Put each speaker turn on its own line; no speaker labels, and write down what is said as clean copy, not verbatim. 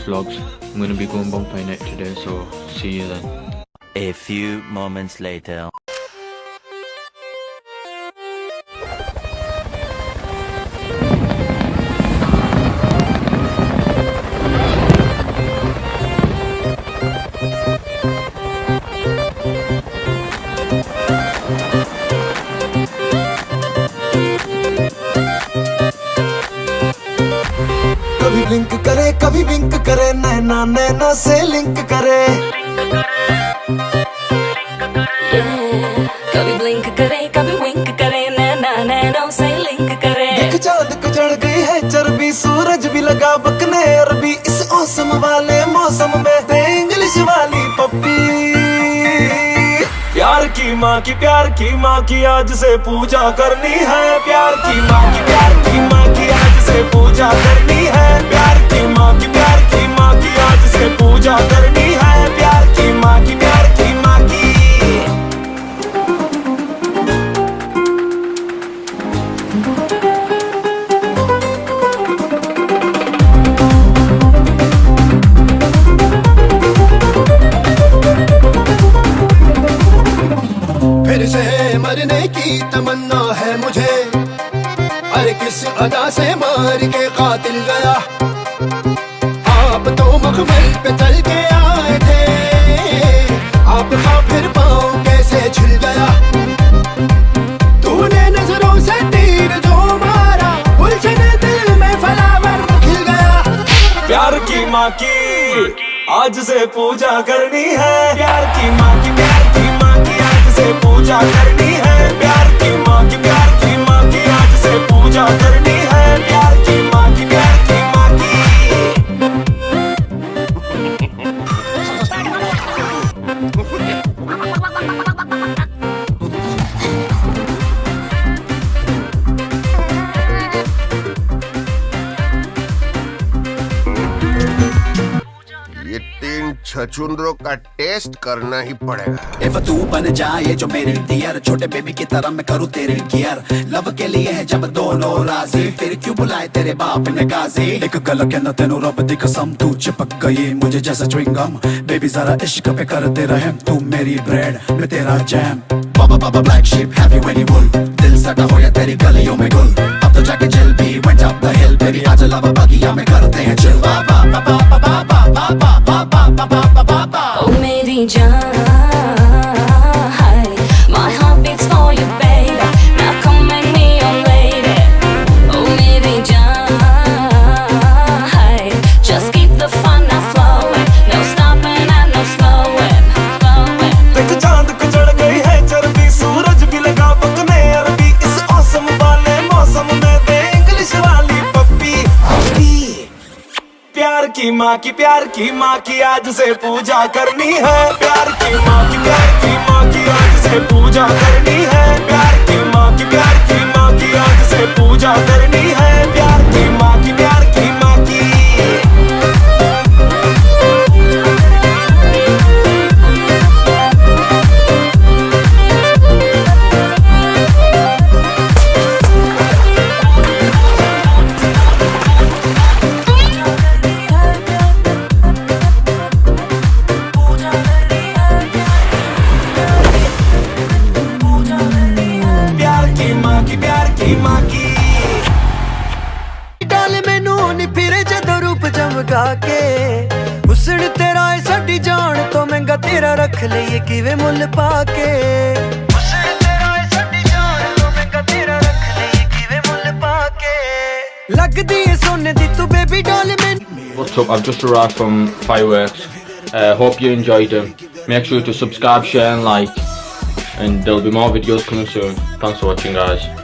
vlogs. I'm going to be going bonfire night today, so see you then.
A few moments later.
कभी blink करे कभी विंक करे, नैना नैना से link करे।
कभी ब्लिंक करे कभी विंक करे, नैना नैनों से लिंक करे।
एक चांद को चढ़ गई है चर्बी, सूरज भी लगा बकने अरबी। इस मौसम वाले मौसम में दे इंग्लिश वाली पप्पी। प्यार की माँ की प्यार की माँ की आज से पूजा करनी है। प्यार की माँ की प्यार की माँ की आज से पूजा करनी है। प्यार की माँ की प्यार की माँ की आज से पूजा करनी है। प्यार की माँ की प्यार की माँ की।
फिर से मरने की तमन्ना है मुझे, अरे किस अदा से मार के कातिल गया। आप तो मखमल पे चल के आए थे, आपका फिर पाँव कैसे छिल गया। तूने नजरों से तीर जो मारा, उलझन दिल में फलावर खिल गया।
प्यार की माँ की आज से पूजा करनी है। प्यार की माँ की प्यार की माँ की आज से पूजा करनी है। प्यार की माँ की प्यार की माँ की आज से पूजा करनी है। प्यार की माँ की प्यार की माँ की।
ये 3 छछुंदरों का टेस्ट करना ही पड़ेगा।
इफ तू बन जाए जो मेरी डियर, छोटे बेबी की तरह मैं करूँ तेरी केयर। लव के लिए है जब दोनों राजी, फिर क्यों बुलाए तेरे बाप ने गाजी। एक गल कहना तेनू रब दी कसम, तू चिपक गई मुझे जैसा च्युइंगम। बेबी जरा इश्क पे करते रहे, तू मेरी ब्रेड मैं तेरा जैम। बाबा बाबा ब्लैक शिप हैवी वेनी वुल, दिल सटा हो या तेरी गलियों में गुल। अब तो जाके चिल भी went up the hill, baby आज लव बगिया में करते हैं चिल। बाबा बाबा बाबा बाबा बाबा बाबा बाबा।
ओ मेरी जान, my heart beats for you baby, now come make me your lady। ओ मेरी जान, just keep the fun now flowing, no stopping and no slowing, flowing।
देख चांद को चढ़ गई है चर्बी, सूरज भी लगा बकने अरबी। इस मौसम वाले मौसम में दे इंग्लिश वाली पप्पी। प्यार की माँ की आज से पूजा करनी है। प्यार की माँ की प्यार की माँ की आज से पूजा करनी है। प्यार की माँ की प्यार की माँ की आज से पूजा करनी है। प्यार की माँ की प्यार की माँ की।
डाल मैनू नी फिरे जदों रूप चमका के, हुस्न तेरा है साडी जान तो महंगा तेरा रख लईए किवें मुल पाके। हुस्न तेरा है साडी जान तो महंगा तेरा रख लईए किवें मुल पाके। लगदी है सोने दी तू बेबी डाल मैनू।
What's up? I've just arrived from fireworks. Hope you enjoyed them. Make sure to subscribe, share and like, and there'll be more videos coming soon. Thanks for watching, guys.